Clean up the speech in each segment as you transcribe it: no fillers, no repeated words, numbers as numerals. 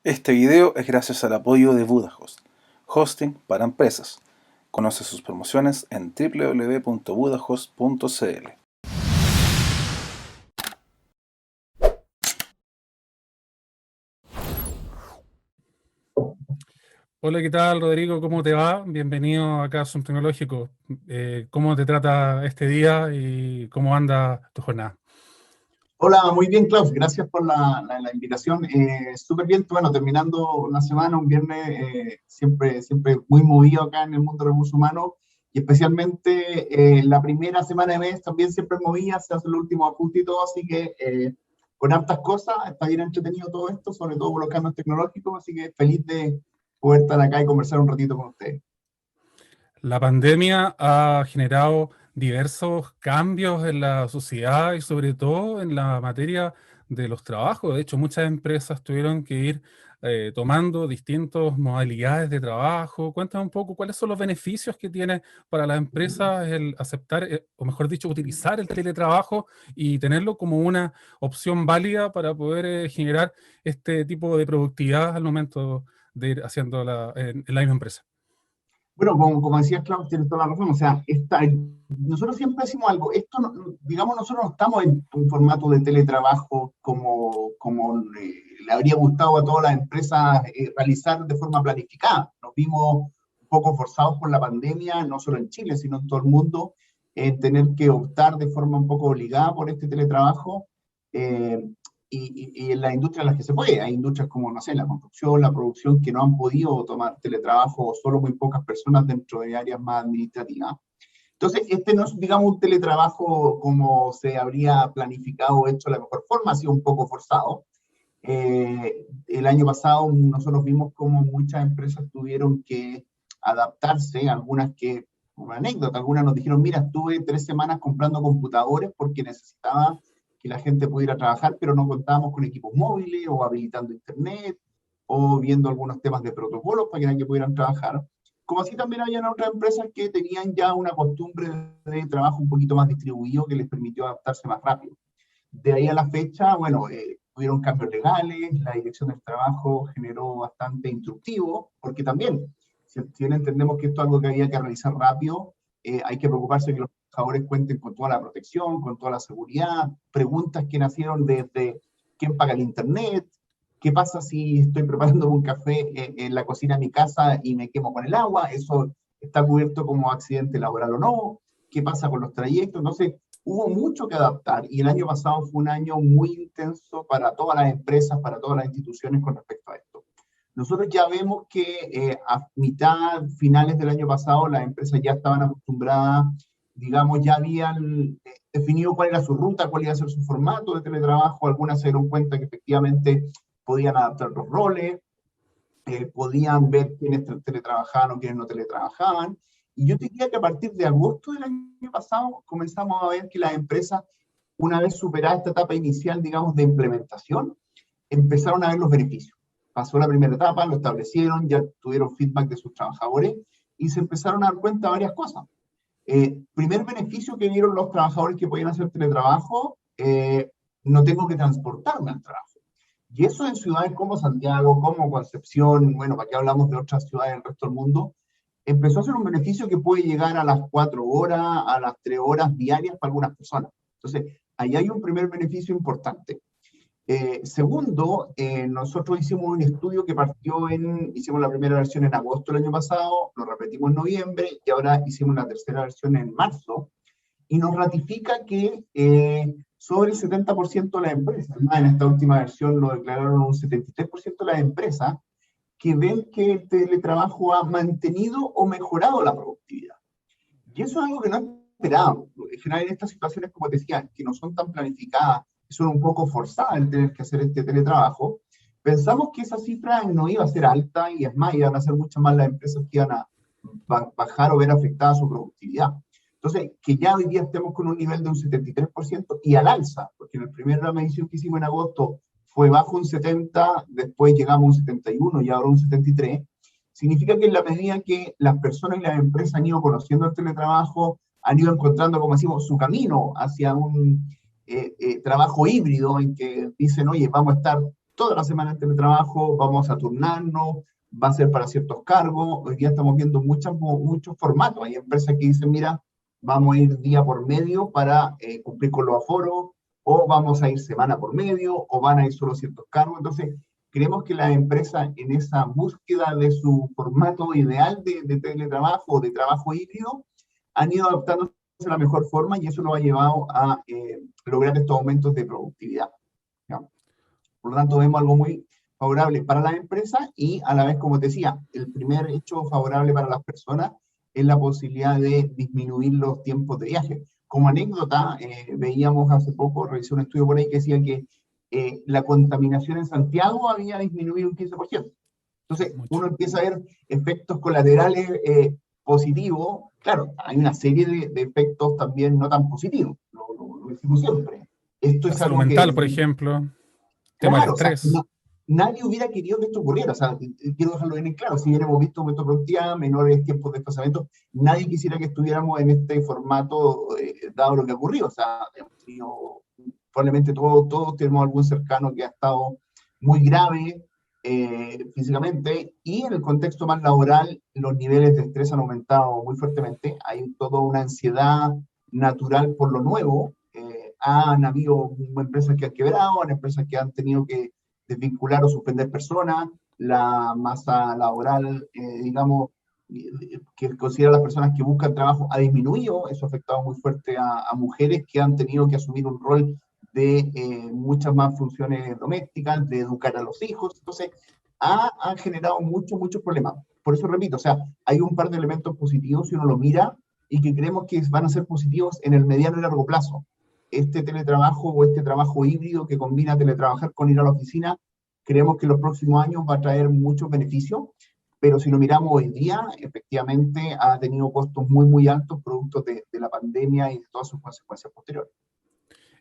Este video es gracias al apoyo de Budahost, hosting para empresas. Conoce sus promociones en www.budahost.cl. Hola, ¿qué tal, Rodrigo? ¿Cómo te va? Bienvenido acá a Zoom Tecnológico. ¿Cómo te trata este día y cómo anda tu jornada? Hola, muy bien, Klaus. Gracias por la invitación. Súper bien, bueno, terminando una semana, un viernes, siempre muy movido acá en el mundo de recursos humanos y especialmente la primera semana de mes también siempre movida, se hace el último ajuste y todo, así que con hartas cosas, está bien entretenido todo esto, sobre todo por los cambios tecnológicos, así que feliz de poder estar acá y conversar un ratito con ustedes. La pandemia ha generado diversos cambios en la sociedad y sobre todo en la materia de los trabajos. De hecho, muchas empresas tuvieron que ir tomando distintas modalidades de trabajo. Cuéntame un poco cuáles son los beneficios que tiene para las empresas el aceptar, o mejor dicho, utilizar el teletrabajo y tenerlo como una opción válida para poder generar este tipo de productividad al momento de ir haciendo en la misma empresa. Bueno, como decías, Klaus, tienes toda la razón. O sea, nosotros siempre decimos algo. Esto, digamos, nosotros no estamos en un formato de teletrabajo como le habría gustado a todas las empresas realizar de forma planificada. Nos vimos un poco forzados por la pandemia, no solo en Chile, sino en todo el mundo, en tener que optar de forma un poco obligada por este teletrabajo. Eh, y en las industrias en las que se puede. Hay industrias como, no sé, la construcción, la producción, que no han podido tomar teletrabajo o solo muy pocas personas dentro de áreas más administrativas. Entonces, este no es, digamos, un teletrabajo como se habría planificado o hecho de la mejor forma, ha sido un poco forzado. El año pasado nosotros vimos como muchas empresas tuvieron que adaptarse, algunas que, una anécdota, algunas nos dijeron, mira, estuve 3 semanas comprando computadores porque necesitaba que la gente pudiera trabajar, pero no contábamos con equipos móviles o habilitando internet o viendo algunos temas de protocolos para que pudieran trabajar. Como así también habían otras empresas que tenían ya una costumbre de trabajo un poquito más distribuido que les permitió adaptarse más rápido. De ahí a la fecha, bueno, hubieron cambios legales, la Dirección del Trabajo generó bastante instructivo, porque también, si bien entendemos que esto es algo que había que realizar rápido, hay que preocuparse de que los trabajadores cuenten con toda la protección, con toda la seguridad, preguntas que nacieron desde quién paga el internet, qué pasa si estoy preparando un café en la cocina de mi casa y me quemo con el agua, eso está cubierto como accidente laboral o no, qué pasa con los trayectos, entonces hubo mucho que adaptar y el año pasado fue un año muy intenso para todas las empresas, para todas las instituciones con respecto a esto. Nosotros ya vemos que a mitad, finales del año pasado, las empresas ya estaban acostumbradas, digamos, ya habían definido cuál era su ruta, cuál iba a ser su formato de teletrabajo, algunas se dieron cuenta que efectivamente podían adaptar los roles, podían ver quiénes teletrabajaban o quiénes no teletrabajaban. Y yo te diría que a partir de agosto del año pasado comenzamos a ver que las empresas, una vez superada esta etapa inicial, digamos, de implementación, empezaron a ver los beneficios. Pasó la primera etapa, lo establecieron, ya tuvieron feedback de sus trabajadores y se empezaron a dar cuenta de varias cosas. Primer beneficio que vieron los trabajadores que podían hacer teletrabajo, no tengo que transportarme al trabajo. Y eso en ciudades como Santiago, como Concepción, bueno, para qué hablamos de otras ciudades del resto del mundo, empezó a ser un beneficio que puede llegar a las 4 horas, a las 3 horas diarias para algunas personas. Entonces, ahí hay un primer beneficio importante. Segundo, nosotros hicimos un estudio que hicimos la primera versión en agosto del año pasado, lo repetimos en noviembre y ahora hicimos la tercera versión en marzo, y nos ratifica que sobre el 70% de las empresas, más en esta última versión lo declararon un 73% de las empresas, que ven que el teletrabajo ha mantenido o mejorado la productividad. Y eso es algo que no esperábamos. En general, en estas situaciones, como te decía, que no son tan planificadas, que son un poco forzadas el tener que hacer este teletrabajo, pensamos que esa cifra no iba a ser alta y es más, iban a ser muchas más las empresas que iban a bajar o ver afectada su productividad. Entonces, que ya hoy día estemos con un nivel de un 73% y al alza, porque en la primera medición que hicimos en agosto fue bajo un 70, después llegamos a un 71 y ahora un 73, significa que en la medida que las personas y las empresas han ido conociendo el teletrabajo, han ido encontrando, como decimos, su camino hacia un trabajo híbrido en que dicen, oye, vamos a estar toda la semana en teletrabajo, vamos a turnarnos, va a ser para ciertos cargos. Hoy día estamos viendo muchos formatos. Hay empresas que dicen, mira, vamos a ir día por medio para cumplir con los aforos, o vamos a ir semana por medio, o van a ir solo ciertos cargos. Entonces, creemos que las empresas en esa búsqueda de su formato ideal de teletrabajo o de trabajo híbrido han ido adaptándose de la mejor forma y eso lo ha llevado a lograr estos aumentos de productividad, ¿ya? Por lo tanto, vemos algo muy favorable para las empresas y a la vez, como te decía, el primer hecho favorable para las personas es la posibilidad de disminuir los tiempos de viaje. Como anécdota, veíamos hace poco, revisé un estudio por ahí que decía que la contaminación en Santiago había disminuido un 15%. Entonces, Mucho. uno empieza a ver efectos colaterales positivos. Claro, hay una serie de efectos también no tan positivos, lo decimos siempre. Esto La es salud algo que, mental, por ejemplo, tema del claro, o sea, estrés. nadie hubiera querido que esto ocurriera. O sea, quiero dejarlo bien en claro, si bien hemos visto aumento de productividad, menores tiempos de desplazamiento, nadie quisiera que estuviéramos en este formato dado lo que ha ocurrido. O sea, hemos tenido, probablemente todos tenemos algún cercano que ha estado muy grave físicamente, y en el contexto más laboral los niveles de estrés han aumentado muy fuertemente. Hay toda una ansiedad natural por lo nuevo. Han habido empresas que han quebrado, han empresas que han tenido que desvincular o suspender personas, la masa laboral, digamos, que considera las personas que buscan trabajo ha disminuido. Eso ha afectado muy fuerte a mujeres que han tenido que asumir un rol de muchas más funciones domésticas, de educar a los hijos. Entonces, ha generado muchos problemas. Por eso repito, o sea, hay un par de elementos positivos si uno lo mira y que creemos que van a ser positivos en el mediano y largo plazo. Este teletrabajo o este trabajo híbrido que combina teletrabajar con ir a la oficina, creemos que en los próximos años va a traer muchos beneficios, pero si lo miramos hoy día, efectivamente ha tenido costos muy altos producto de la pandemia y de todas sus consecuencias posteriores.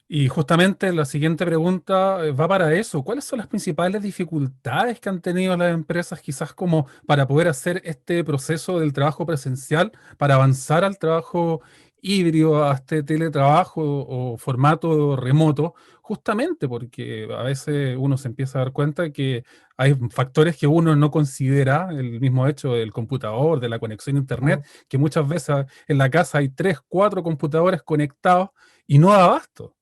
Y justamente la siguiente pregunta va para eso. ¿Cuáles son las principales dificultades que han tenido las empresas quizás como para poder hacer este proceso del trabajo presencial, para avanzar al trabajo híbrido, a este teletrabajo o formato remoto? Justamente porque a veces uno se empieza a dar cuenta que hay factores que uno no considera, el mismo hecho del computador, de la conexión a internet, que muchas veces en la casa hay 3, 4 computadores conectados y no da abasto.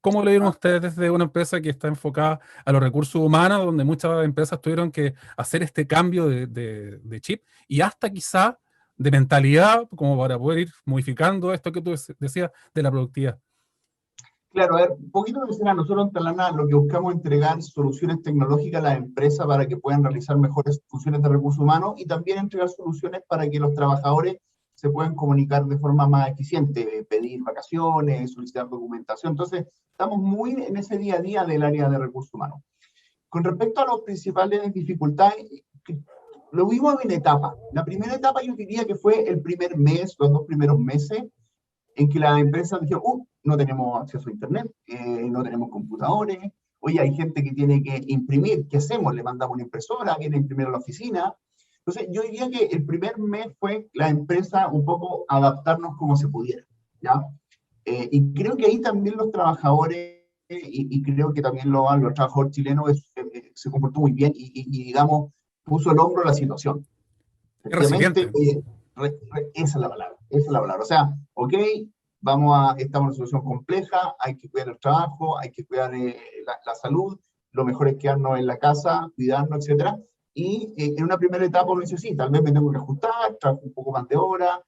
¿Cómo lo vieron ustedes desde una empresa que está enfocada a los recursos humanos, donde muchas empresas tuvieron que hacer este cambio de chip y hasta quizá de mentalidad, como para poder ir modificando esto que tú decías de la productividad? Claro, a ver, un poquito de escena. Nosotros en Talana lo que buscamos es entregar soluciones tecnológicas a las empresas para que puedan realizar mejores funciones de recursos humanos y también entregar soluciones para que los trabajadores se puedan comunicar de forma más eficiente, pedir vacaciones, solicitar documentación. Entonces, estamos muy en ese día a día del área de recursos humanos. Con respecto a las principales dificultades, lo vimos en etapas. La primera etapa yo diría que fue el primer mes, los 2 primeros meses, en que las empresas dijeron, no tenemos acceso a internet, no tenemos computadores, oye, hay gente que tiene que imprimir, ¿qué hacemos? Le mandamos una impresora, viene a imprimir a la oficina. Entonces, yo diría que el primer mes fue la empresa un poco adaptarnos como se pudiera, ¿ya? Y creo que ahí también los trabajadores, y creo que también los trabajadores chilenos se comportó muy bien y, digamos, puso el hombro a la situación. Es Efectivamente, resiliente. esa es la palabra, esa es la palabra. O sea, ok, estamos en una situación compleja, hay que cuidar el trabajo, hay que cuidar la salud, lo mejor es quedarnos en la casa, cuidarnos, etcétera. Y en una primera etapa uno dice, sí, tal vez me tengo que ajustar, trabajo un poco más de horas,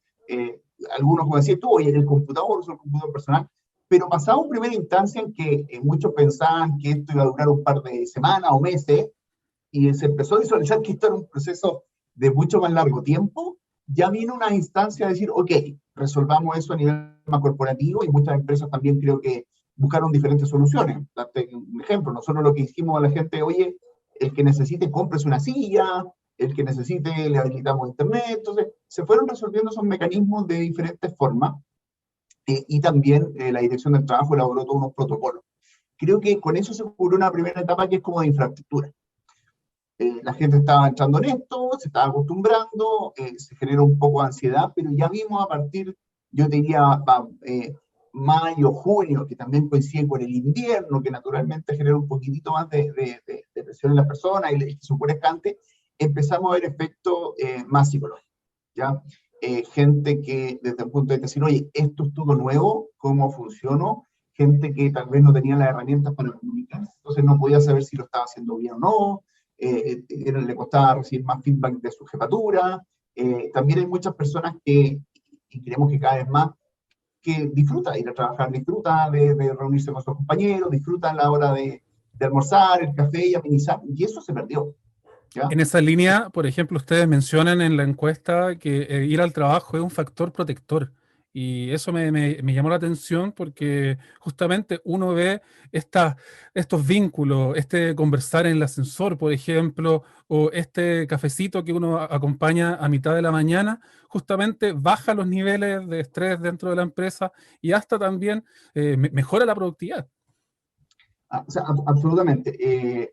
algunos, como decías tú, oye, en el computador, uso el computador personal, pero pasaba una primera instancia en que muchos pensaban que esto iba a durar un par de semanas o meses, y se empezó a visualizar que esto era un proceso de mucho más largo tiempo. Ya vino una instancia de decir, ok, resolvamos eso a nivel más corporativo, y muchas empresas también creo que buscaron diferentes soluciones. Date un ejemplo, nosotros lo que dijimos a la gente, oye, el que necesite, cómprese una silla, el que necesite, le habilitamos internet. Entonces, se fueron resolviendo esos mecanismos de diferentes formas, y también la Dirección del Trabajo elaboró todos unos protocolos. Creo que con eso se cubrió una primera etapa que es como de infraestructura. La gente estaba entrando en esto, se estaba acostumbrando, se generó un poco de ansiedad, pero ya vimos a partir, yo te diría, mayo, junio, que también coincide con el invierno, que naturalmente genera un poquitito más de presión en las personas y que se pone escante, empezamos a ver efectos más psicológicos, ¿ya? Gente que desde el punto de decir, oye, esto es todo nuevo, ¿cómo funcionó? Gente que tal vez no tenía las herramientas para comunicarse, entonces no podía saber si lo estaba haciendo bien o no, le costaba recibir más feedback de su jefatura. También hay muchas personas que, y creemos que cada vez más, que disfruta de ir a trabajar, disfruta de reunirse con sus compañeros, disfruta a la hora de almorzar, el café y amenizar, y eso se perdió, ¿ya? En esa línea, por ejemplo, ustedes mencionan en la encuesta que ir al trabajo es un factor protector. Y eso me llamó la atención porque justamente uno ve estos vínculos, este conversar en el ascensor, por ejemplo, o este cafecito que uno acompaña a mitad de la mañana, justamente baja los niveles de estrés dentro de la empresa y hasta también mejora la productividad. O sea, absolutamente.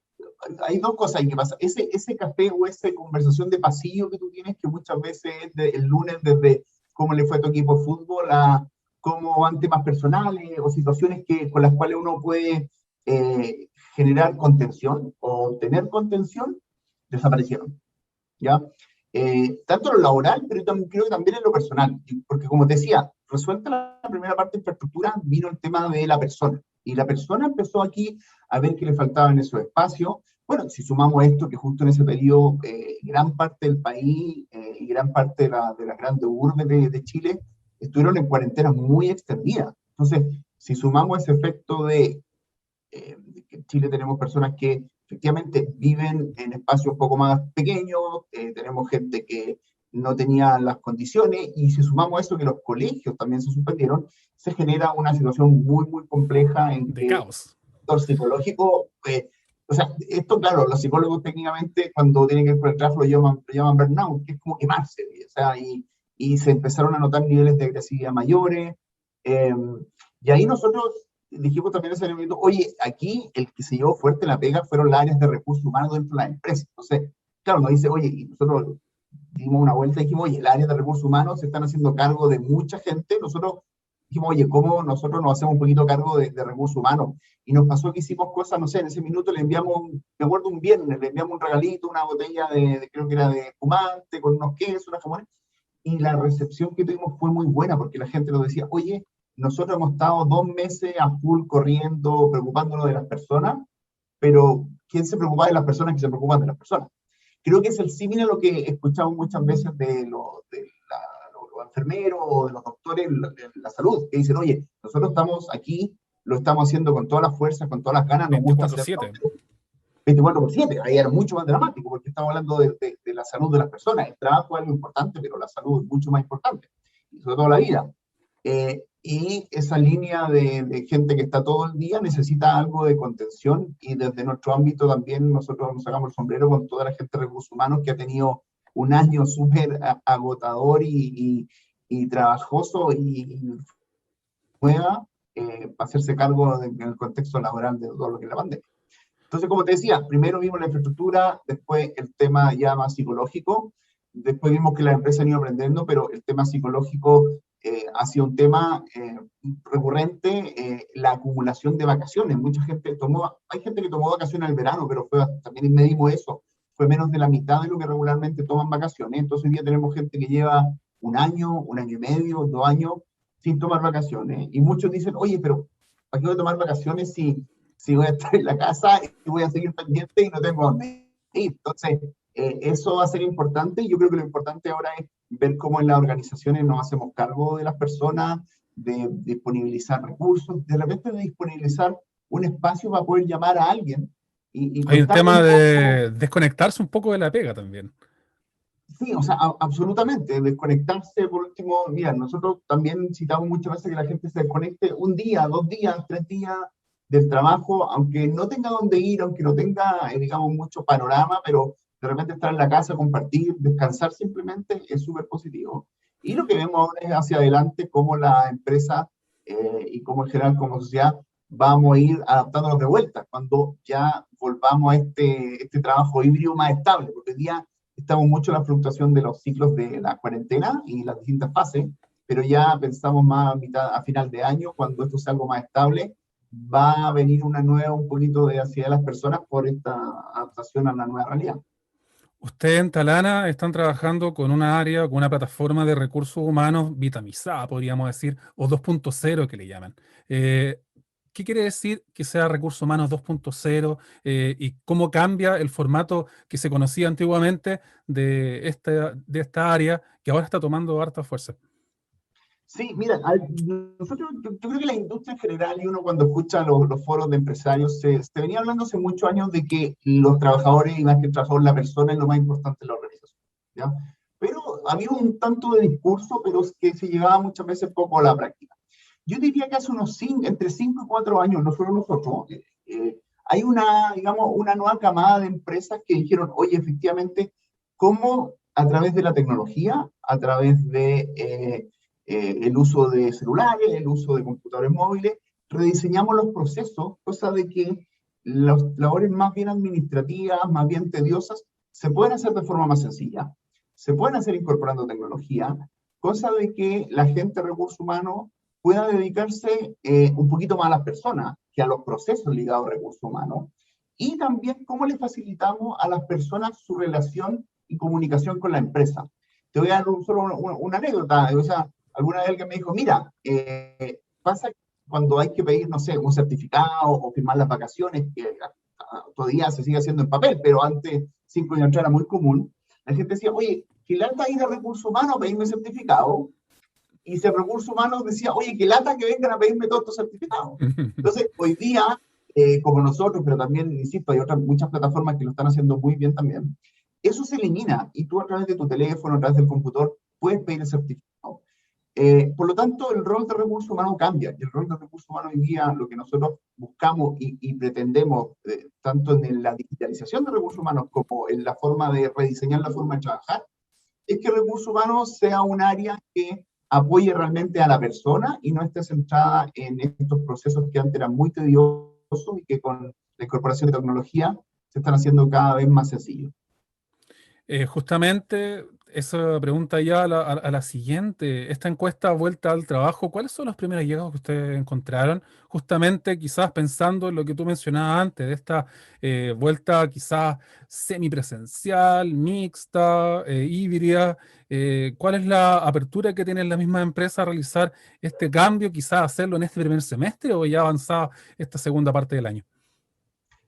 Hay dos cosas ahí que pasan. Ese café o esa conversación de pasillo que tú tienes, que muchas veces el lunes desde cómo le fue a tu equipo de fútbol, a cómo van temas personales o situaciones con las cuales uno puede generar contención o tener contención, desaparecieron, ¿ya? Tanto en lo laboral, pero también, creo que también en lo personal, porque como te decía, resuelta la primera parte de infraestructura, vino el tema de la persona, y la persona empezó aquí a ver que le faltaban esos espacios. Bueno, si sumamos esto, que justo en ese periodo gran parte del país y gran parte de las grandes urbes de Chile estuvieron en cuarentenas muy extendidas. Entonces, si sumamos ese efecto de que en Chile tenemos personas que efectivamente viven en espacios un poco más pequeños, tenemos gente que no tenía las condiciones, y si sumamos a eso que los colegios también se suspendieron, se genera una situación muy, muy compleja en De que el caos. sector psicológico, o sea, esto claro, los psicólogos técnicamente cuando tienen que ver con el trabajo lo llaman burnout, que es como quemarse, o sea, y se empezaron a notar niveles de agresividad mayores, eh, y ahí nosotros dijimos también en ese momento, oye, aquí el que se llevó fuerte la pega fueron las áreas de recursos humanos dentro de la empresa. Entonces, claro, nos dice, oye, y nosotros dimos una vuelta y dijimos, oye, las áreas de recursos humanos se están haciendo cargo de mucha gente. Nosotros dijimos, oye, ¿cómo nosotros nos hacemos un poquito cargo de recursos humanos? Y nos pasó que hicimos cosas, no sé, en ese minuto le enviamos, me acuerdo un viernes, le enviamos un regalito, una botella creo que era de espumante, con unos quesos, unas jamones, y la recepción que tuvimos fue muy buena, porque la gente nos decía, oye, nosotros hemos estado 2 meses a full corriendo, preocupándonos de las personas, pero ¿quién se preocupa de las personas que se preocupan de las personas? Creo que es el símil a lo que escuchamos muchas veces los enfermeros o de los doctores en la salud, que dicen, oye, nosotros estamos aquí, lo estamos haciendo con todas las fuerzas, con todas las ganas, nos gusta hacerlo 24/7. 24/7, ahí era mucho más dramático, porque estamos hablando de la salud de las personas. El trabajo es algo importante, pero la salud es mucho más importante, y sobre todo la vida. Y esa línea de gente que está todo el día necesita algo de contención, y desde nuestro ámbito también nosotros nos sacamos el sombrero con toda la gente de recursos humanos que ha tenido un año súper agotador y trabajoso y nueva para hacerse cargo en el contexto laboral de todo lo que es la pandemia. Entonces, como te decía, primero vimos la infraestructura, después el tema ya más psicológico, después vimos que las empresas han ido aprendiendo, pero el tema psicológico ha sido un tema recurrente, la acumulación de vacaciones. Hay gente que tomó vacaciones en el verano, pero también medimos eso, fue menos de la mitad de lo que regularmente toman vacaciones. Entonces hoy día tenemos gente que lleva un año y medio, 2 años sin tomar vacaciones. Y muchos dicen, oye, pero ¿para qué voy a tomar vacaciones si voy a estar en la casa y voy a seguir pendiente y no tengo dónde ir? Entonces, eso va a ser importante, y yo creo que lo importante ahora es ver cómo en las organizaciones nos hacemos cargo de las personas, de disponibilizar recursos, de repente de disponibilizar un espacio para poder llamar a alguien y Hay un contarle tema un poco. de desconectarse un poco de la pega también. Sí, o sea, absolutamente, desconectarse por último. Mira, nosotros también citamos muchas veces que la gente se desconecte un día, 2 días, 3 días del trabajo, aunque no tenga dónde ir, aunque no tenga, digamos, mucho panorama, pero de repente estar en la casa, compartir, descansar simplemente es súper positivo. Y lo que vemos ahora es hacia adelante cómo la empresa y cómo en general como sociedad vamos a ir adaptándonos de vuelta cuando ya volvamos a este trabajo híbrido más estable, porque hoy día estamos mucho en la fluctuación de los ciclos de la cuarentena y las distintas fases, pero ya pensamos más a final de año, cuando esto sea algo más estable, va a venir un poquito de ansiedad de las personas por esta adaptación a la nueva realidad. Ustedes en Talana están trabajando con una área, con una plataforma de recursos humanos vitamizada, podríamos decir, o 2.0 que le llaman. Eh, ¿Qué quiere decir que sea recursos humanos 2.0 y cómo cambia el formato que se conocía antiguamente de esta área que ahora está tomando harta fuerza? Sí, mira, yo creo que la industria en general, y uno cuando escucha los foros de empresarios, se venía hablando hace muchos años de que los trabajadores, y más que el trabajador, la persona es lo más importante en la organización, ¿ya? Pero había un tanto de discurso, pero es que se llevaba muchas veces poco a la práctica. Yo diría que hace entre 5 y 4 años, no solo nosotros, hay digamos, una nueva camada de empresas que dijeron, oye, efectivamente, ¿cómo a través de la tecnología, a través de el uso de celulares, el uso de computadores móviles, rediseñamos los procesos, cosa de que las labores más bien administrativas, más bien tediosas, se pueden hacer de forma más sencilla, se pueden hacer incorporando tecnología, cosa de que la gente de recursos humanos pueda dedicarse un poquito más a las personas que a los procesos ligados a recursos humanos, y también cómo le facilitamos a las personas su relación y comunicación con la empresa. Te voy a dar solo una anécdota. O sea, alguna vez alguien me dijo, mira, pasa cuando hay que pedir, no sé, un certificado o firmar las vacaciones, que todavía se sigue haciendo en papel, pero antes, 5 años atrás, era muy común. La gente decía, oye, que lata ir a recursos humanos a pedirme certificado, y si el recursos humanos decía, oye, que lata que vengan a pedirme todos estos certificados. Entonces, hoy día, como nosotros, pero también, insisto, hay muchas plataformas que lo están haciendo muy bien también, eso se elimina, y tú a través de tu teléfono, a través del computador, puedes pedir el certificado. Por lo tanto, el rol de recursos humanos cambia, y el rol de recursos humanos hoy día, lo que nosotros buscamos y pretendemos, tanto en la digitalización de recursos humanos como en la forma de rediseñar la forma de trabajar, es que recursos humanos sea un área que apoye realmente a la persona y no esté centrada en estos procesos que antes eran muy tediosos y que con la incorporación de tecnología se están haciendo cada vez más sencillos. Justamente esa pregunta ya a la siguiente, esta encuesta vuelta al trabajo, ¿cuáles son los primeros hallazgos que ustedes encontraron? Justamente quizás pensando en lo que tú mencionabas antes, de esta vuelta quizás semipresencial, mixta, híbrida, ¿cuál es la apertura que tiene la misma empresa a realizar este cambio, quizás hacerlo en este primer semestre o ya avanzada esta segunda parte del año?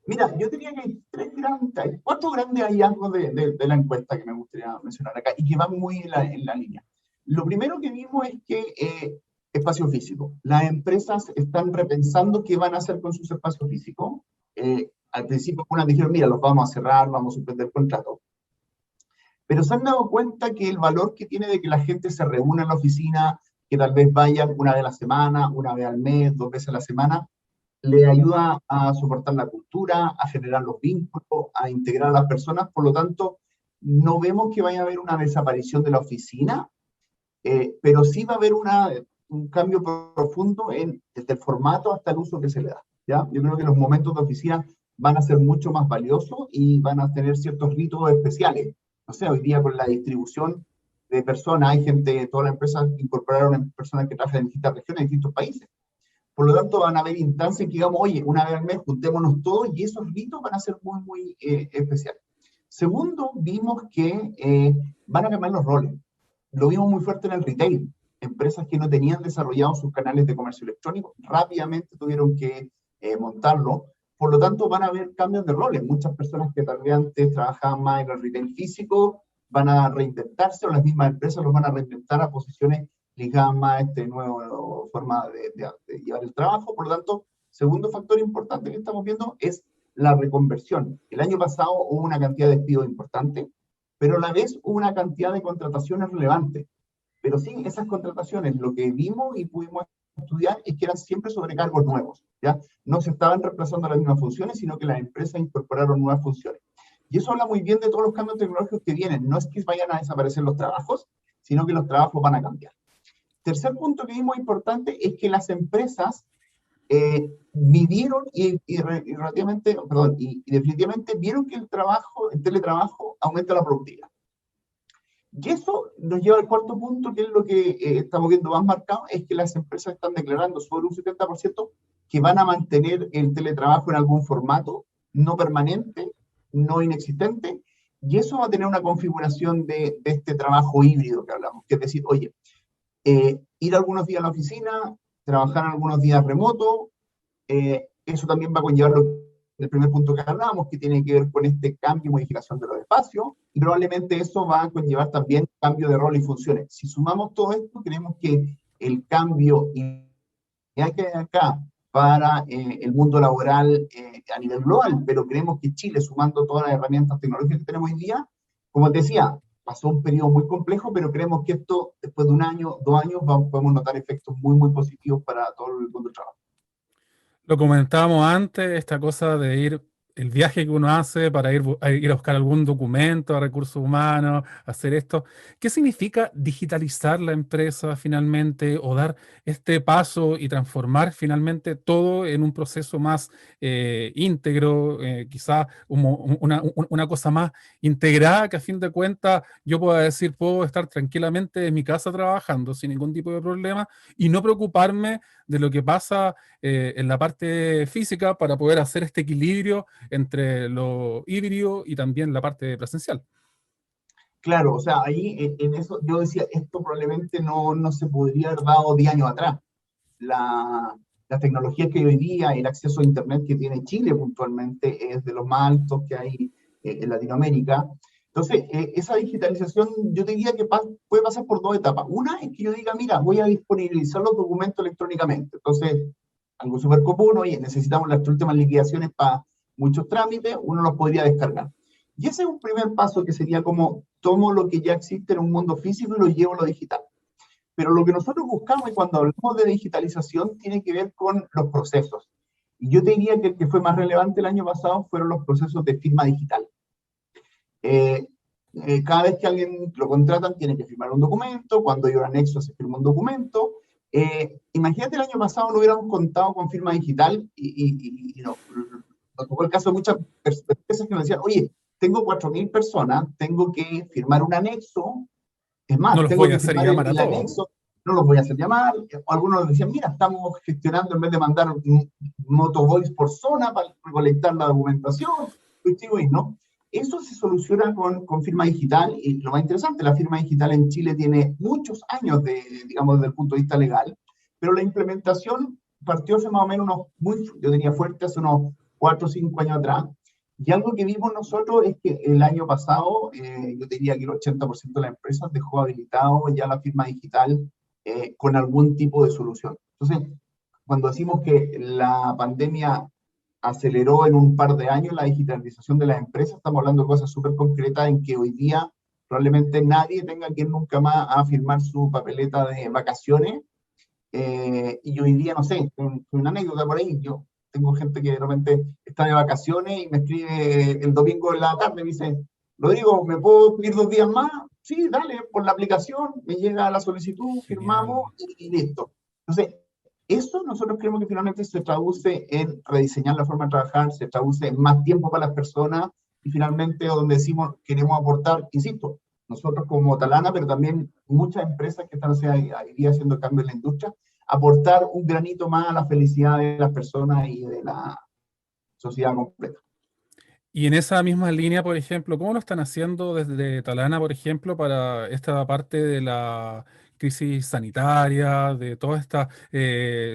Mira, yo diría que hay 4 grandes hallazgos de la encuesta que me gustaría mencionar acá y que van muy en la línea. Lo primero que vimos es que espacio físico. Las empresas están repensando qué van a hacer con sus espacios físicos. Al principio unas dijeron, mira, los vamos a cerrar, vamos a suspender contratos. Pero se han dado cuenta que el valor que tiene de que la gente se reúna en la oficina, que tal vez vayan una vez a la semana, una vez al mes, 2 veces a la semana, le ayuda a soportar la cultura, a generar los vínculos, a integrar a las personas. Por lo tanto, no vemos que vaya a haber una desaparición de la oficina, pero sí va a haber un cambio profundo desde el formato hasta el uso que se le da, ¿ya? Yo creo que los momentos de oficina van a ser mucho más valiosos y van a tener ciertos ritos especiales. No sé, hoy día con la distribución de personas, hay gente, todas las empresas incorporaron personas que trabajan en distintas regiones, en distintos países. Por lo tanto, van a haber instancias en que digamos, oye, una vez al mes juntémonos todos y esos ritos van a ser muy, muy especiales. Segundo, vimos que van a cambiar los roles. Lo vimos muy fuerte en el retail. Empresas que no tenían desarrollados sus canales de comercio electrónico rápidamente tuvieron que montarlo. Por lo tanto, van a haber cambios de roles. Muchas personas que tal vez antes trabajaban más en el retail físico van a reinventarse, o las mismas empresas los van a reinventar a posiciones ligadas más a esta nueva forma de llevar el trabajo. Por lo tanto, segundo factor importante que estamos viendo es la reconversión. El año pasado hubo una cantidad de despidos importante, pero a la vez hubo una cantidad de contrataciones relevantes. Pero sí, esas contrataciones, lo que vimos y pudimos estudiar es que eran siempre sobrecargos nuevos, ¿ya? No se estaban reemplazando las mismas funciones, sino que las empresas incorporaron nuevas funciones. Y eso habla muy bien de todos los cambios tecnológicos que vienen. No es que vayan a desaparecer los trabajos, sino que los trabajos van a cambiar. Tercer punto que vimos importante es que las empresas midieron y definitivamente vieron que el teletrabajo aumenta la productividad. Y eso nos lleva al cuarto punto, que es lo que estamos viendo más marcado, es que las empresas están declarando sobre un 70% que van a mantener el teletrabajo en algún formato, no permanente, no inexistente, y eso va a tener una configuración de este trabajo híbrido que hablamos, que es decir, oye, ir algunos días a la oficina, trabajar algunos días remoto, eso también va a conllevar el primer punto que hablábamos, que tiene que ver con este cambio y modificación de los espacios, y probablemente eso va a conllevar también cambio de rol y funciones. Si sumamos todo esto, creemos que el cambio que hay acá para el mundo laboral a nivel global, pero creemos que Chile, sumando todas las herramientas tecnológicas que tenemos hoy día, como te decía, pasó un periodo muy complejo, pero creemos que esto, después de un año, 2 años, podemos notar efectos muy, muy positivos para todo el mundo del trabajo. Lo comentábamos antes, esta cosa de ir, el viaje que uno hace para ir a buscar algún documento a recursos humanos, hacer esto. ¿Qué significa digitalizar la empresa finalmente o dar este paso y transformar finalmente todo en un proceso más íntegro, quizás una cosa más integrada que a fin de cuentas yo pueda decir, puedo estar tranquilamente en mi casa trabajando sin ningún tipo de problema y no preocuparme de lo que pasa en la parte física para poder hacer este equilibrio entre lo híbrido y también la parte presencial? Claro, o sea, ahí en eso yo decía, esto probablemente no se podría haber dado 10 años atrás. La tecnología que hoy día, el acceso a Internet que tiene Chile puntualmente es de los más altos que hay en Latinoamérica. Entonces, esa digitalización yo diría que puede pasar por dos etapas. Una es que yo diga, mira, voy a disponibilizar los documentos electrónicamente. Entonces, algo súper común, oye, necesitamos las últimas liquidaciones para muchos trámites, uno los podría descargar. Y ese es un primer paso que sería como, tomo lo que ya existe en un mundo físico y lo llevo a lo digital. Pero lo que nosotros buscamos y cuando hablamos de digitalización tiene que ver con los procesos. Y yo te diría que el que fue más relevante el año pasado fueron los procesos de firma digital. Cada vez que alguien lo contratan tiene que firmar un documento, cuando hay un anexo se firma un documento. Imagínate el año pasado no hubiéramos contado con firma digital y nos tocó el caso de muchas empresas que nos decían, oye, tengo 4.000 personas, tengo que firmar un anexo. Es más, No los tengo voy a que hacer firmar llamar a el todos. anexo, no los voy a hacer llamar. O algunos nos decían, mira, estamos gestionando en vez de mandar un motovoice por zona para recolectar la documentación. ¿No? Eso se soluciona con firma digital y lo más interesante, la firma digital en Chile tiene muchos años, digamos, desde el punto de vista legal, pero la implementación partió hace más o menos yo diría fuerte, hace unos 4 o 5 años atrás. Y algo que vimos nosotros es que el año pasado, yo diría que el 80% de las empresas dejó habilitado ya la firma digital con algún tipo de solución. Entonces, cuando decimos que la pandemia aceleró en un par de años la digitalización de las empresas, estamos hablando de cosas súper concretas en que hoy día probablemente nadie tenga que ir nunca más a firmar su papeleta de vacaciones. Y hoy día, no sé, una anécdota por ahí, yo tengo gente que de repente está de vacaciones y me escribe el domingo en la tarde y me dice, Rodrigo, ¿me puedo ir 2 días más? Sí, dale, por la aplicación, me llega la solicitud, firmamos y listo. Entonces, eso nosotros creemos que finalmente se traduce en rediseñar la forma de trabajar, se traduce en más tiempo para las personas y finalmente donde decimos queremos aportar, insisto, nosotros como Talana, pero también muchas empresas que están hoy día haciendo cambios en la industria, aportar un granito más a la felicidad de las personas y de la sociedad completa. Y en esa misma línea, por ejemplo, ¿cómo lo están haciendo desde Talana, por ejemplo, para esta parte de la crisis sanitaria, de todas estas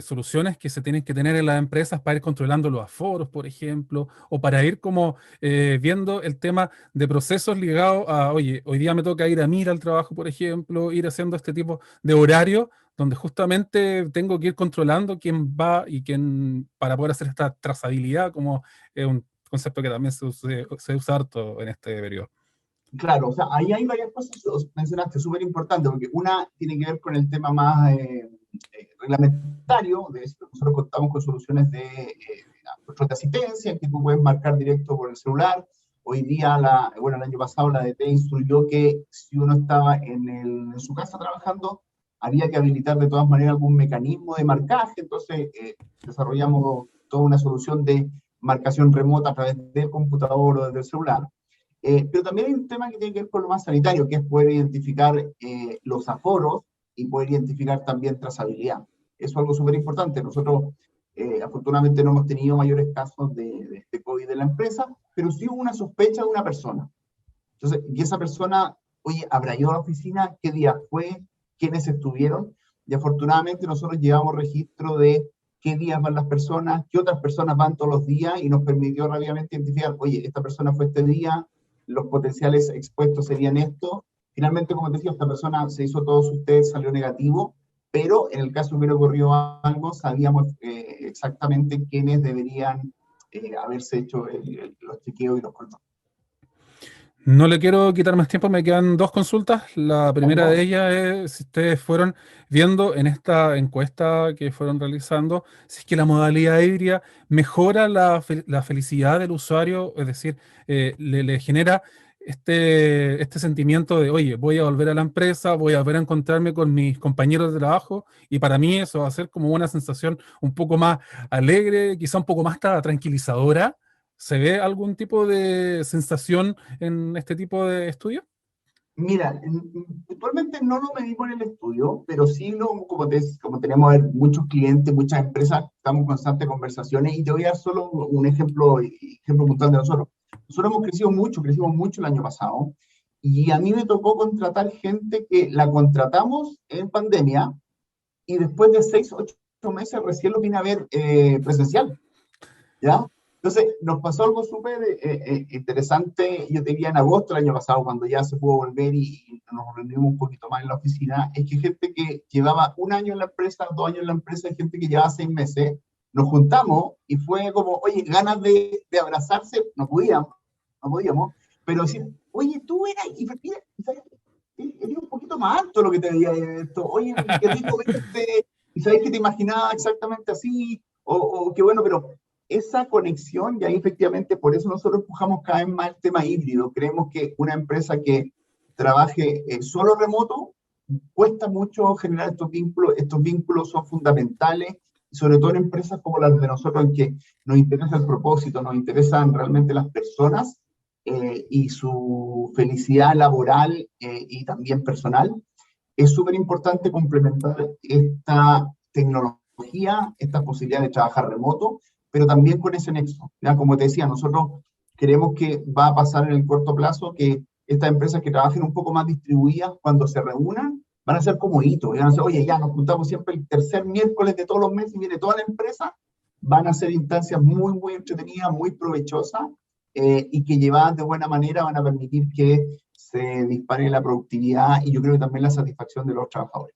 soluciones que se tienen que tener en las empresas para ir controlando los aforos, por ejemplo, o para ir como viendo el tema de procesos ligados a, oye, hoy día me toca ir a Mira al trabajo, por ejemplo, ir haciendo este tipo de horario donde justamente tengo que ir controlando quién va y quién, para poder hacer esta trazabilidad, como un concepto que también se usa harto en este periodo. Claro, o sea, ahí hay varias cosas que mencionaste, súper importantes, porque una tiene que ver con el tema más reglamentario, nosotros contamos con soluciones de control de asistencia, que tú puedes marcar directo por el celular. Hoy día, el año pasado la DT instruyó que si uno estaba en su casa trabajando, había que habilitar de todas maneras algún mecanismo de marcaje, entonces desarrollamos toda una solución de marcación remota a través del computador o desde el celular. Pero también hay un tema que tiene que ver con lo más sanitario, que es poder identificar los aforos y poder identificar también trazabilidad. Eso es algo súper importante. Nosotros, afortunadamente, no hemos tenido mayores casos de COVID en la empresa, pero sí hubo una sospecha de una persona. Entonces, y esa persona, oye, ¿habrá ido a la oficina? ¿Qué día fue? ¿Quiénes estuvieron? Y afortunadamente nosotros llevamos registro de qué días van las personas, qué otras personas van todos los días, y nos permitió rápidamente identificar, oye, esta persona fue este día, los potenciales expuestos serían estos. Finalmente, como te decía, esta persona se hizo todos sus test, salió negativo, pero en el caso que hubiera ocurrido algo, sabíamos exactamente quiénes deberían haberse hecho los chequeos y los controles. No le quiero quitar más tiempo, me quedan dos consultas. La primera de ellas es si ustedes fueron viendo en esta encuesta que fueron realizando, si es que la modalidad híbrida mejora la felicidad del usuario, es decir, le genera este sentimiento de, oye, voy a volver a la empresa, voy a volver a encontrarme con mis compañeros de trabajo, y para mí eso va a ser como una sensación un poco más alegre, quizá un poco más tranquilizadora. ¿Se ve algún tipo de sensación en este tipo de estudio? Mira, actualmente no lo medimos en el estudio, pero sí, como tenemos muchos clientes, muchas empresas, estamos en constantes conversaciones, y te voy a dar solo un ejemplo puntual de nosotros. Nosotros hemos crecimos mucho el año pasado, y a mí me tocó contratar gente que la contratamos en pandemia, y después de 6, 8 meses recién lo vine a ver presencial, ¿ya? Entonces, nos pasó algo súper interesante, yo te diría en agosto del año pasado, cuando ya se pudo volver y nos reunimos un poquito más en la oficina, es que gente que llevaba 1 año en la empresa, 2 años en la empresa, y gente que llevaba 6 meses, nos juntamos y fue como, oye, ganas de abrazarse, no podíamos, pero decir, oye, tú eras, y mira, ¿sabes? Eres un poquito más alto lo que te veía esto, oye, qué rico verte, y sabes que te imaginaba exactamente así, o qué bueno, pero esa conexión, y ahí efectivamente por eso nosotros empujamos cada vez más el tema híbrido. Creemos que una empresa que trabaje solo remoto cuesta mucho generar estos vínculos son fundamentales, y sobre todo en empresas como las de nosotros, en que nos interesa el propósito, nos interesan realmente las personas y su felicidad laboral y también personal. Es súper importante complementar esta tecnología, esta posibilidad de trabajar remoto, pero también con ese nexo. ¿Ya? Como te decía, nosotros creemos que va a pasar en el corto plazo que estas empresas que trabajen un poco más distribuidas, cuando se reúnan, van a ser como hitos. Van a decir, oye, ya nos juntamos siempre el tercer miércoles de todos los meses y viene toda la empresa. Van a ser instancias muy, muy entretenidas, muy provechosas, y que llevadas de buena manera van a permitir que se dispare la productividad y yo creo que también la satisfacción de los trabajadores.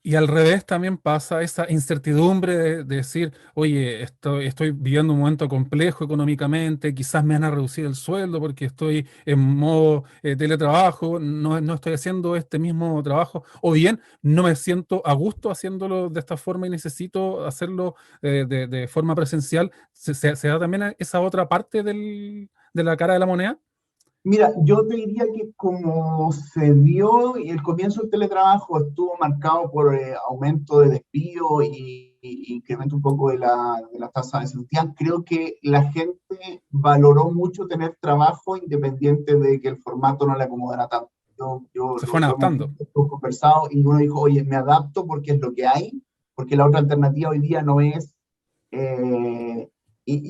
Y al revés también pasa esa incertidumbre de decir, oye, estoy viviendo un momento complejo económicamente, quizás me van a reducir el sueldo porque estoy en modo teletrabajo, no estoy haciendo este mismo trabajo, o bien no me siento a gusto haciéndolo de esta forma y necesito hacerlo de forma presencial. ¿Se da también esa otra parte de la cara de la moneda? Mira, yo te diría que como se dio y el comienzo del teletrabajo estuvo marcado por aumento de despido y incremento un poco de la tasa de desempleo, creo que la gente valoró mucho tener trabajo independiente de que el formato no le acomodara tanto. Se fueron Lo hemos adaptando. visto, hemos conversado y uno dijo, oye, me adapto porque es lo que hay, porque la otra alternativa hoy día no es... eh,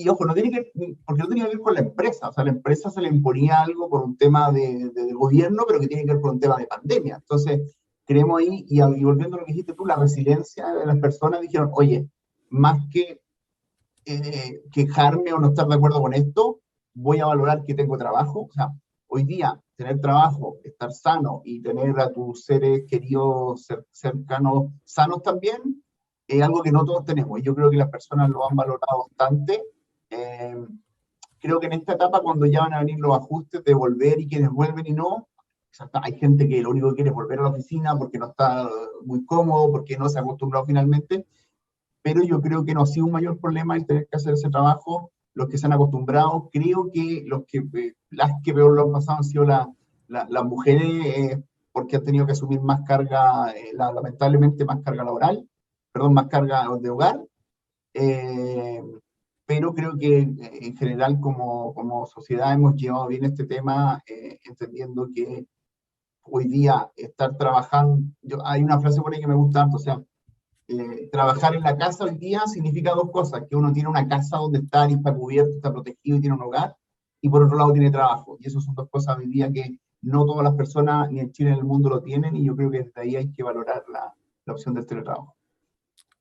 ojo, no tiene porque no tenía que ver con la empresa, o sea, a la empresa se le imponía algo por un tema de gobierno, pero que tiene que ver con un tema de pandemia. Entonces, creemos ahí, y volviendo a lo que dijiste tú, la resiliencia de las personas dijeron, oye, más que quejarme o no estar de acuerdo con esto, voy a valorar que tengo trabajo. O sea, hoy día, tener trabajo, estar sano y tener a tus seres queridos cercanos sanos también, es algo que no todos tenemos. Y yo creo que las personas lo han valorado bastante. Eh, Creo que en esta etapa, cuando ya van a venir los ajustes de volver y quienes vuelven y no, hay gente que lo único que quiere es volver a la oficina porque no está muy cómodo, porque no se ha acostumbrado finalmente, pero yo creo que no ha sido un mayor problema el tener que hacer ese trabajo. Los que se han acostumbrado, creo que las que peor lo han pasado han sido las mujeres, porque han tenido que asumir más carga, lamentablemente más carga laboral, perdón, más carga de hogar. Eh, pero creo que en general como sociedad hemos llevado bien este tema, entendiendo que hoy día estar trabajando, hay una frase por ahí que me gusta tanto, o sea, trabajar en la casa hoy día significa dos cosas, que uno tiene una casa donde estar y está cubierto, está protegido y tiene un hogar, y por otro lado tiene trabajo, y eso son dos cosas hoy día que no todas las personas, ni en Chile ni en el mundo lo tienen, y yo creo que desde ahí hay que valorar la opción del teletrabajo.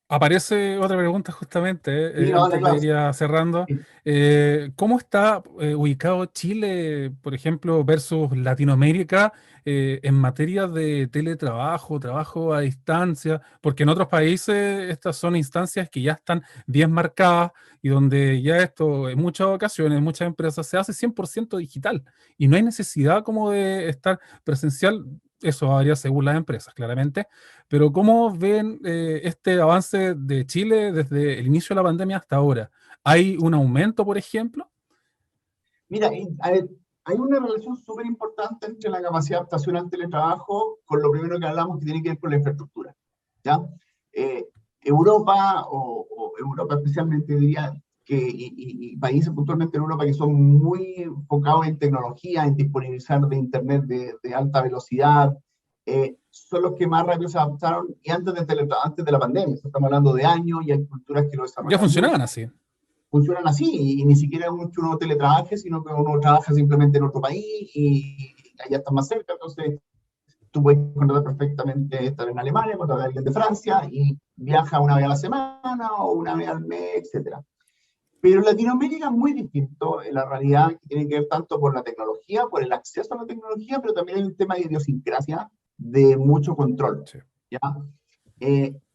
Aparece otra pregunta justamente, Sí, ahora, antes de claro, ir cerrando. sí. ¿Cómo está ubicado Chile, por ejemplo, versus Latinoamérica en materia de teletrabajo, trabajo a distancia? Porque en otros países estas son instancias que ya están bien marcadas y donde ya esto en muchas ocasiones, en muchas empresas se hace 100% digital y no hay necesidad como de estar presencial. Eso varía según las empresas, claramente, pero ¿cómo ven este avance de Chile desde el inicio de la pandemia hasta ahora? ¿Hay un aumento, por ejemplo? Mira, hay una relación súper importante entre la capacidad de adaptación al teletrabajo con lo primero que hablamos que tiene que ver con la infraestructura, ¿ya? Eh, Europa, o Europa especialmente diría, y países puntualmente en Europa que son muy enfocados en tecnología, en disponibilizar de internet de alta velocidad, son los que más rápido se adaptaron y antes de la pandemia, estamos hablando de años y hay culturas que lo Ya desarrollaron funcionaban mucho, así. funcionan así, y ni siquiera es que uno teletrabaje, sino que uno trabaja simplemente en otro país y allá está más cerca, entonces tú puedes contratar perfectamente estar en Alemania, contratar a alguien de Francia y viaja una vez a la semana o una vez al mes, etcétera. Pero en Latinoamérica es muy distinto, en la realidad que tiene que ver tanto por la tecnología, por el acceso a la tecnología, pero también hay un tema de idiosincrasia, de mucho control, Sí. ¿ya?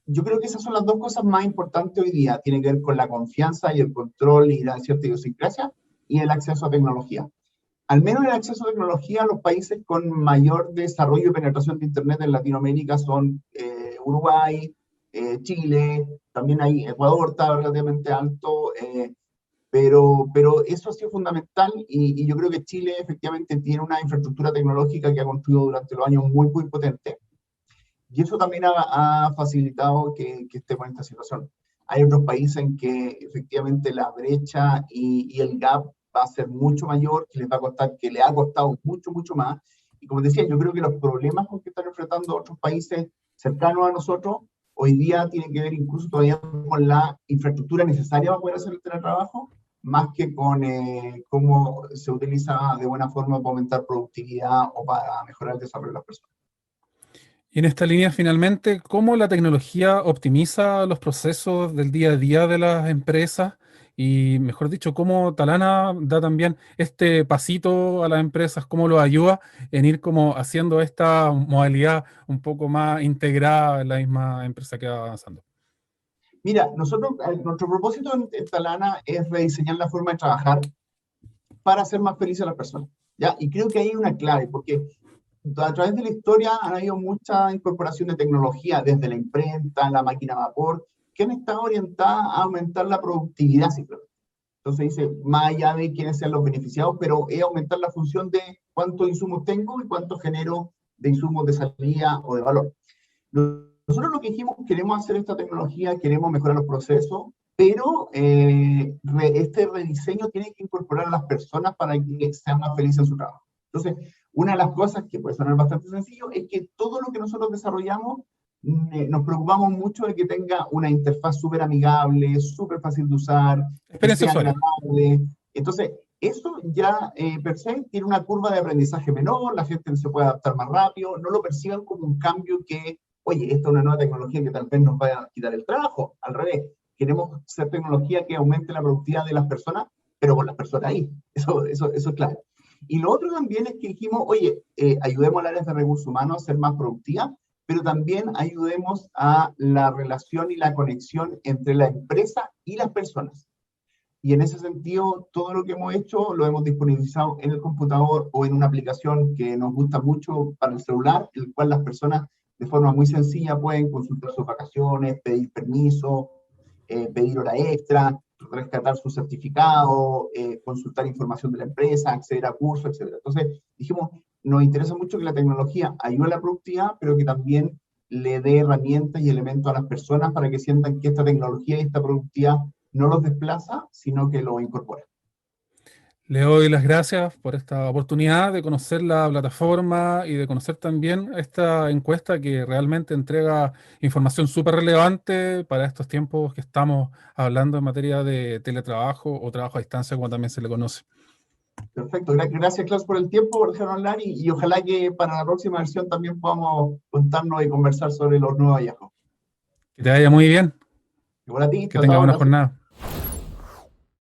Yo creo que esas son las dos cosas más importantes hoy día. Tiene que ver con la confianza y el control y la cierta idiosincrasia y el acceso a tecnología. Al menos el acceso a tecnología, los países con mayor desarrollo y penetración de Internet en Latinoamérica son Uruguay, Chile, también hay Ecuador, está relativamente alto, pero eso ha sido fundamental y yo creo que Chile efectivamente tiene una infraestructura tecnológica que ha construido durante los años muy, muy potente. Y eso también ha facilitado que estemos en esta situación. Hay otros países en que efectivamente la brecha y el gap va a ser mucho mayor, que les va a costar, que le ha costado mucho, mucho más. Y como decía, yo creo que los problemas con que están enfrentando otros países cercanos a nosotros, hoy día tienen que ver incluso todavía con la infraestructura necesaria para poder hacer el teletrabajo, más que con cómo se utiliza de buena forma para aumentar productividad o para mejorar el desarrollo de las personas. Y en esta línea, finalmente, ¿cómo la tecnología optimiza los procesos del día a día de las empresas? Y, mejor dicho, ¿cómo Talana da también este pasito a las empresas? ¿Cómo los ayuda en ir como haciendo esta modalidad un poco más integrada en la misma empresa que va avanzando? Mira, nosotros, nuestro propósito en Talana es rediseñar la forma de trabajar para hacer más felices a las personas, ¿ya? Y creo que ahí hay una clave, porque a través de la historia han habido mucha incorporación de tecnología, desde la imprenta, la máquina a vapor, que han estado orientadas a aumentar la productividad, simplemente. Entonces dice, más allá de quiénes sean los beneficiados, pero es aumentar la función de cuántos insumos tengo y cuánto genero de insumos de salida o de valor. Nosotros lo que dijimos, queremos hacer esta tecnología, queremos mejorar los procesos, pero este rediseño tiene que incorporar a las personas para que sean más felices en su trabajo. Entonces, una de las cosas que puede sonar bastante sencillo es que todo lo que nosotros desarrollamos, nos preocupamos mucho de que tenga una interfaz súper amigable, súper fácil de usar, que Experiencia sea usuario. agradable. Entonces, eso ya per se tiene una curva de aprendizaje menor, la gente se puede adaptar más rápido, no lo perciban como un cambio que, oye, esta es una nueva tecnología que tal vez nos vaya a quitar el trabajo. Al revés, queremos hacer tecnología que aumente la productividad de las personas, pero con las personas ahí. Eso es claro. Y lo otro también es que dijimos, oye, ayudemos a las áreas de recursos humanos a ser más productivas, pero también ayudemos a la relación y la conexión entre la empresa y las personas. Y en ese sentido, todo lo que hemos hecho lo hemos disponibilizado en el computador o en una aplicación que nos gusta mucho para el celular, en el cual las personas de forma muy sencilla pueden consultar sus vacaciones, pedir permiso, pedir hora extra, rescatar su certificado, consultar información de la empresa, acceder a cursos, etc. Entonces, dijimos, nos interesa mucho que la tecnología ayude a la productividad, pero que también le dé herramientas y elementos a las personas para que sientan que esta tecnología y esta productividad no los desplaza, sino que los incorpora. Le doy las gracias por esta oportunidad de conocer la plataforma y de conocer también esta encuesta que realmente entrega información súper relevante para estos tiempos que estamos hablando en materia de teletrabajo o trabajo a distancia, como también se le conoce. Perfecto, gracias Klaus por el tiempo, por dejarnos hablar y ojalá que para la próxima versión también podamos contarnos y conversar sobre los nuevos hallazgos. Que te vaya muy bien, Igual a ti, que chao, tenga chao, buena gracias. jornada.